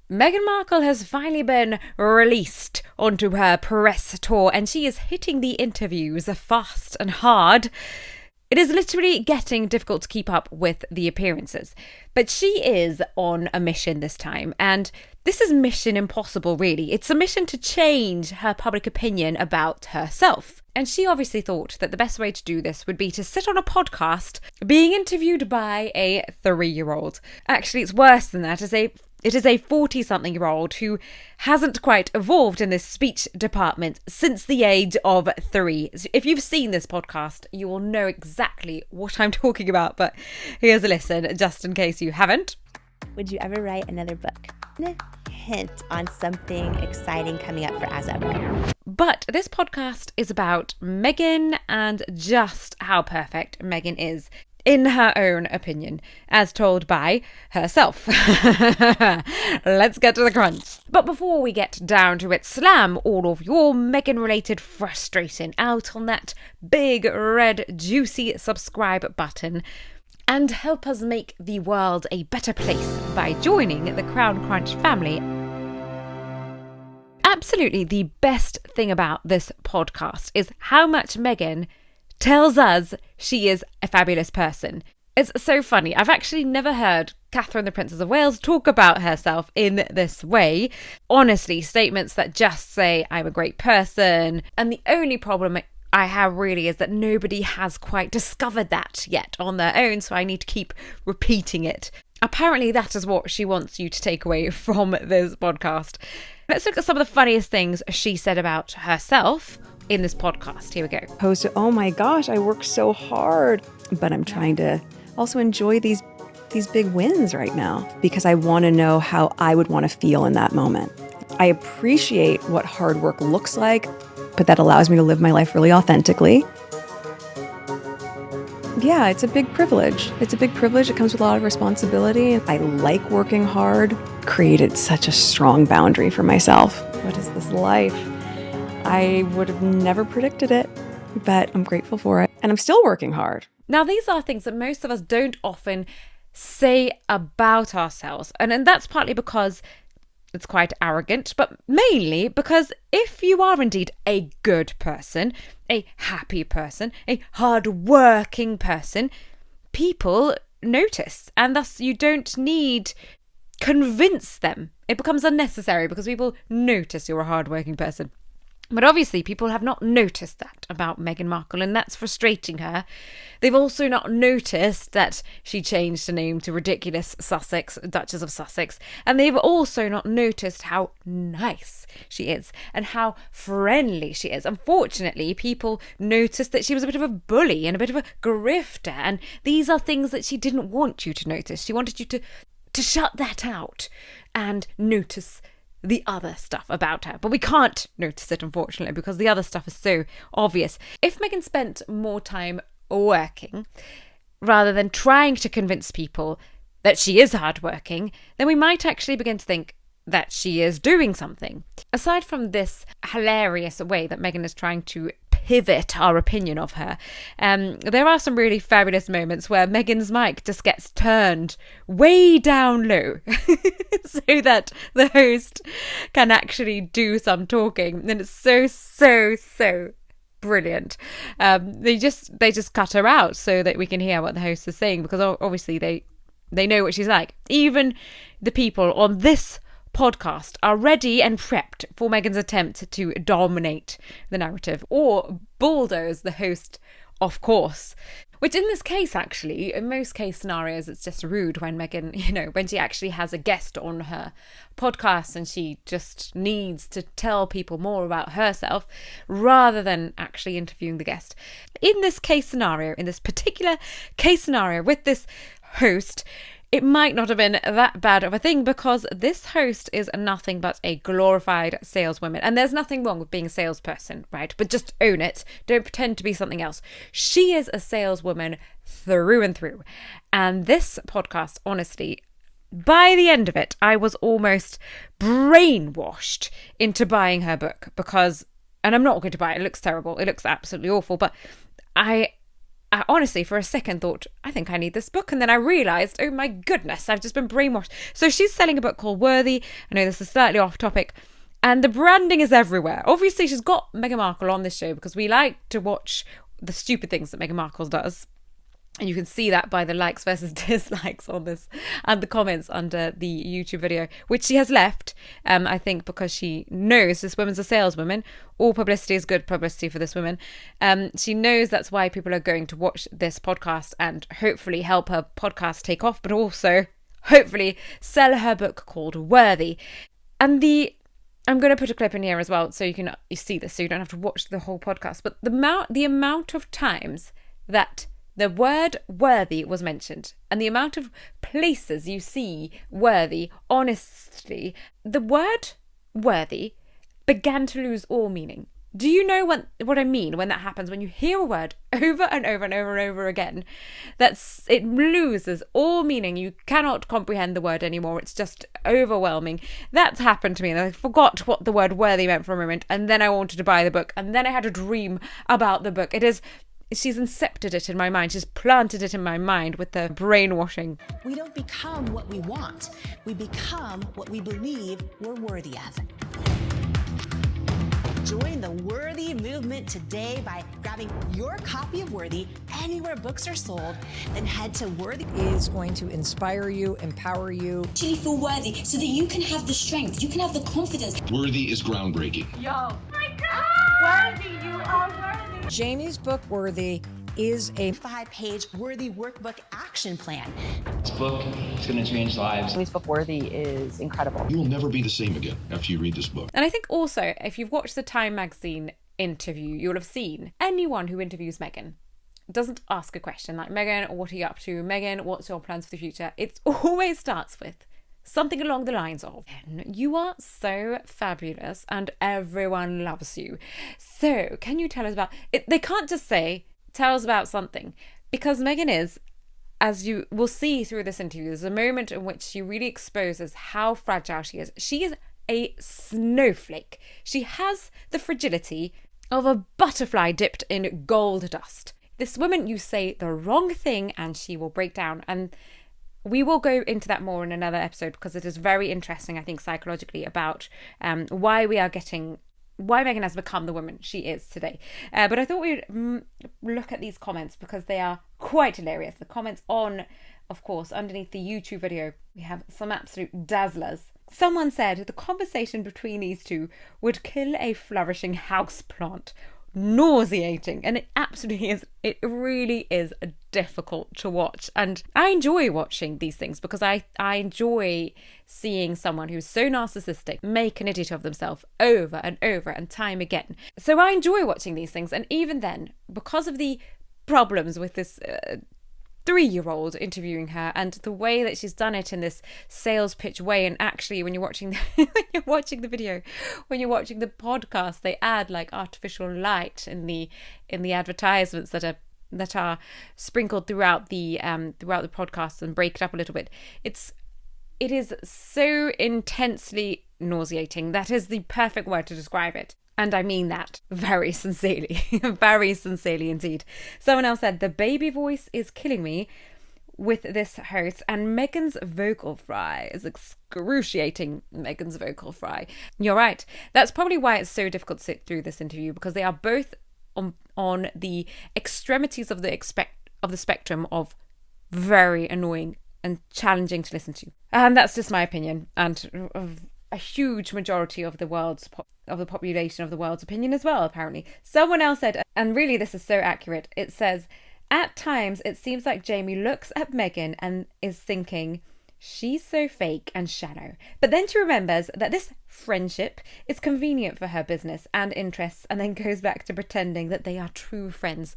Meghan Markle has finally been released onto her press tour and she is hitting the interviews fast and hard. It is literally getting difficult to keep up with the appearances. But she is on a mission this time, and this is mission impossible, really. It's a mission to change her public opinion about herself. And she obviously thought that the best way to do this would be to sit on a podcast being interviewed by a 3-year-old. Actually, it's worse than that. It is a 40-something-year-old who hasn't quite evolved in this speech department since the age of 3. So if you've seen this podcast, you will know exactly what I'm talking about. But here's a listen, just in case you haven't. Would you ever write another book? Hint on something exciting coming up for As Ever. But this podcast is about Meghan and just how perfect Meghan is, in her own opinion, as told by herself. Let's get to the crunch. But before we get down to it, slam all of your Meghan-related frustration out on that big, red, juicy subscribe button and help us make the world a better place by joining the Crown Crunch family. Absolutely the best thing about this podcast is how much Meghan tells us she is a fabulous person. It's so funny. I've actually never heard Catherine, the Princess of Wales, talk about herself in this way. Honestly, statements that just say, I'm a great person. And the only problem I have really is that nobody has quite discovered that yet on their own, so I need to keep repeating it. Apparently that is what she wants you to take away from this podcast. Let's look at some of the funniest things she said about herself in this podcast. Here we go. Opposed to, oh my gosh, I work so hard, but I'm trying to also enjoy these big wins right now because I want to know how I would want to feel in that moment. I appreciate what hard work looks like, but that allows me to live my life really authentically. Yeah, it's a big privilege. It's a big privilege. It comes with a lot of responsibility. I like working hard. Created such a strong boundary for myself. What is this life? I would have never predicted it, but I'm grateful for it. And I'm still working hard. Now, these are things that most of us don't often say about ourselves. And that's partly because it's quite arrogant, but mainly because if you are indeed a good person, a happy person, a hard-working person, people notice. And thus you don't need convince them. It becomes unnecessary because people notice you're a hard-working person. But obviously people have not noticed that about Meghan Markle, and that's frustrating her. They've also not noticed that she changed her name to Ridiculous Sussex, Duchess of Sussex, and they've also not noticed how nice she is and how friendly she is. Unfortunately, people noticed that she was a bit of a bully and a bit of a grifter, and these are things that she didn't want you to notice. She wanted you to shut that out and notice the other stuff about her. But we can't notice it, unfortunately, because the other stuff is so obvious. If Meghan spent more time working rather than trying to convince people that she is hardworking, then we might actually begin to think that she is doing something. Aside from this hilarious way that Meghan is trying to pivot our opinion of her, there are some really fabulous moments where Meghan's mic just gets turned way down low so that the host can actually do some talking, and it's so brilliant. They just cut her out so that we can hear what the host is saying, because obviously they know what she's like. Even the people on this podcast are ready and prepped for Meghan's attempt to dominate the narrative or bulldoze the host, of course. Which in this case, actually, in most case scenarios, it's just rude when Meghan, when she actually has a guest on her podcast and she just needs to tell people more about herself rather than actually interviewing the guest. In this case scenario, in this particular case scenario with this host, it might not have been that bad of a thing because this host is nothing but a glorified saleswoman. And there's nothing wrong with being a salesperson, right? But just own it. Don't pretend to be something else. She is a saleswoman through and through. And this podcast, honestly, by the end of it, I was almost brainwashed into buying her book because, and I'm not going to buy it. It looks terrible. It looks absolutely awful. But I I honestly, for a second, thought, I think I need this book. And then I realised, oh my goodness, I've just been brainwashed. So she's selling a book called Worthy. I know this is slightly off topic. And the branding is everywhere. Obviously, she's got Meghan Markle on this show because we like to watch the stupid things that Meghan Markle does. And you can see that by the likes versus dislikes on this and the comments under the YouTube video, which she has left, I think, because she knows this woman's a saleswoman. All publicity is good publicity for this woman. She knows that's why people are going to watch this podcast and hopefully help her podcast take off, but also hopefully sell her book called Worthy. And I'm going to put a clip in here as well so you see this so you don't have to watch the whole podcast. But the amount of times that the word worthy was mentioned and the amount of places you see worthy, honestly, the word worthy began to lose all meaning. Do you know what I mean when that happens? When you hear a word over and over and over and over again, it loses all meaning. You cannot comprehend the word anymore. It's just overwhelming. That's happened to me, and I forgot what the word worthy meant for a moment, and then I wanted to buy the book, and then I had a dream about the book. She's incepted it in my mind. She's planted it in my mind with the brainwashing. We don't become what we want. We become what we believe we're worthy of. Join the Worthy movement today by grabbing your copy of Worthy anywhere books are sold. Then head to Worthy. Is going to inspire you, empower you. Actually feel worthy so that you can have the strength, you can have the confidence. Worthy is groundbreaking. Yo. Oh my God! Worthy, you are worthy. Jamie's book, Worthy, is a 5-page Worthy workbook action plan. This book is going to change lives. Jamie's book, Worthy, is incredible. You will never be the same again after you read this book. And I think also, if you've watched the Time magazine interview, you'll have seen anyone who interviews Meghan doesn't ask a question like, Meghan, what are you up to? Meghan, what's your plans for the future? It always starts with something along the lines of, you are so fabulous and everyone loves you. So can you tell us about it? They can't just say, tell us about something, because Meghan is, as you will see through this interview, there's a moment in which she really exposes how fragile she is. She is a snowflake. She has the fragility of a butterfly dipped in gold dust. This woman, you say the wrong thing and she will break down. And we will go into that more in another episode because it is very interesting, I think, psychologically about why Meghan has become the woman she is today. But I thought we would look at these comments because they are quite hilarious. The comments on, of course, underneath the YouTube video, we have some absolute dazzlers. Someone said the conversation between these two would kill a flourishing houseplant. Nauseating. And it absolutely is. It really is difficult to watch. And I enjoy watching these things because I enjoy seeing someone who's so narcissistic make an idiot of themselves over and over and time again. So I enjoy watching these things. And even then, because of the problems with this 3-year-old interviewing her and the way that she's done it in this sales pitch way, and actually when you're watching the video, when you're watching the podcast, they add like artificial light in the advertisements that are sprinkled throughout the podcast and break it up a little bit. It is so intensely nauseating. That is the perfect word to describe it. And I mean that very sincerely, very sincerely indeed. Someone else said, the baby voice is killing me with this host, and Meghan's vocal fry is excruciating. Meghan's vocal fry. You're right. That's probably why it's so difficult to sit through this interview, because they are both on the extremities of the spectrum of very annoying and challenging to listen to. And that's just my opinion, and a huge majority of the population of the world's opinion as well, apparently. Someone else said, and really this is so accurate, it says, at times it seems like Jamie looks at Meghan and is thinking, she's so fake and shallow. But then she remembers that this friendship is convenient for her business and interests, and then goes back to pretending that they are true friends.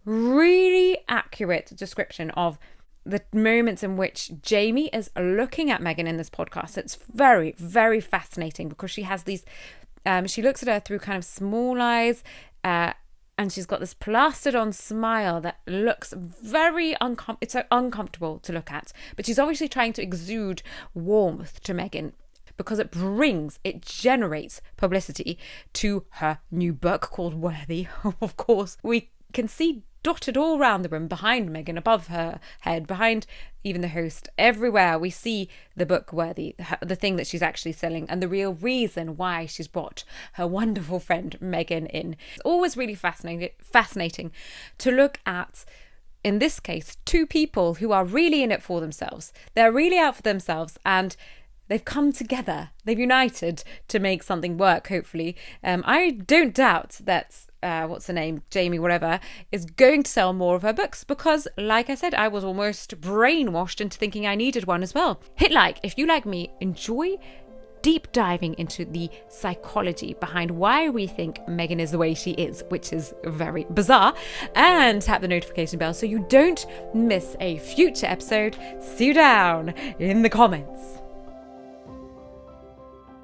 Really accurate description of the moments in which Jamie is looking at Meghan in this podcast. It's very, very fascinating because she has these, she looks at her through kind of small eyes, and she's got this plastered on smile that looks very it's so uncomfortable to look at. But she's obviously trying to exude warmth to Meghan because it generates publicity to her new book called Worthy. Of course, we can see dotted all around the room, behind Meghan, above her head, behind even the host. Everywhere we see the book Worthy, the thing that she's actually selling, and the real reason why she's brought her wonderful friend Meghan in. It's always really fascinating to look at, in this case, two people who are really in it for themselves. They're really out for themselves, and they've come together. They've united to make something work, hopefully. I don't doubt that, what's her name, Jamie, whatever, is going to sell more of her books because, like I said, I was almost brainwashed into thinking I needed one as well. Hit like if you, like me, enjoy deep diving into the psychology behind why we think Meghan is the way she is, which is very bizarre, and tap the notification bell so you don't miss a future episode. See you down in the comments.